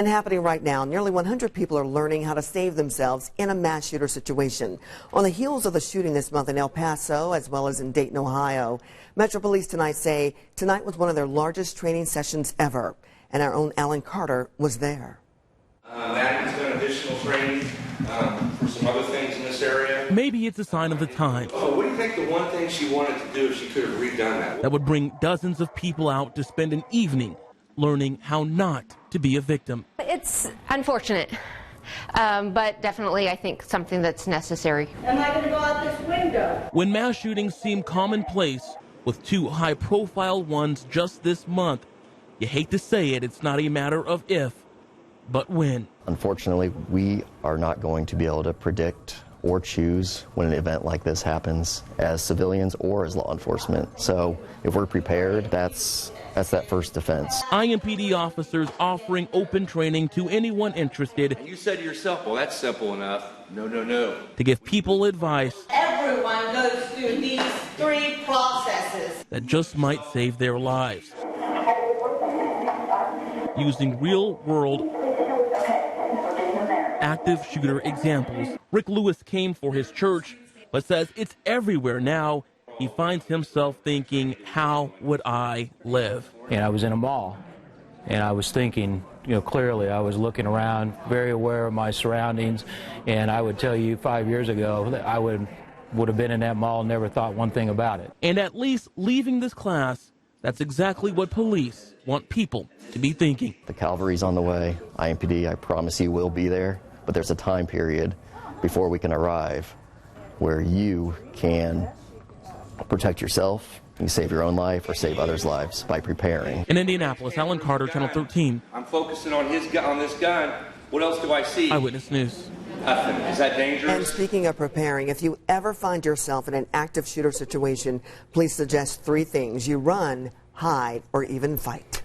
And happening right now, nearly 100 people are learning how to save themselves in a mass shooter situation. On the heels of the shooting this month in El Paso, as well as in Dayton, Ohio, Metro Police tonight say tonight was one of their largest training sessions ever. And our own Alan Carter was there. Maddie's done additional training for some other things in this area. Maybe it's a sign of the times. Oh, what do you think the one thing she wanted to do if she could have redone that? That would bring dozens of people out to spend an evening learning how not to be a victim. It's unfortunate, but definitely I think something that's necessary. Am I going to go out this window? When mass shootings seem commonplace, with two high-profile ones just this month, you hate to say it, it's not a matter of if, but when. Unfortunately, we are not going to be able to predict or choose when an event like this happens as civilians or as law enforcement. So if we're prepared, that's that first defense. IMPD officers offering open training to anyone interested. And you said to yourself, well, that's simple enough. No, no, no. To give people advice. Everyone goes through these 3 processes That just might save their lives. Using real-world active shooter examples. Rick Lewis came for his church, but says it's everywhere now. He finds himself thinking, how would I live? And I was in a mall, and I was thinking, clearly I was looking around, very aware of my surroundings, and I would tell you 5 years ago that I would have been in that mall and never thought one thing about it. And at least leaving this class, that's exactly what police want people to be thinking. The cavalry's on the way. IMPD, I promise you, will be there. But there's a time period before we can arrive where you can protect yourself, you save your own life or save others' lives by preparing. In Indianapolis, Alan Carter, Channel 13. I'm focusing on this gun. What else do I see? Eyewitness News. Nothing. Is that dangerous? And speaking of preparing, if you ever find yourself in an active shooter situation, please suggest 3 things. You run, hide, or even fight.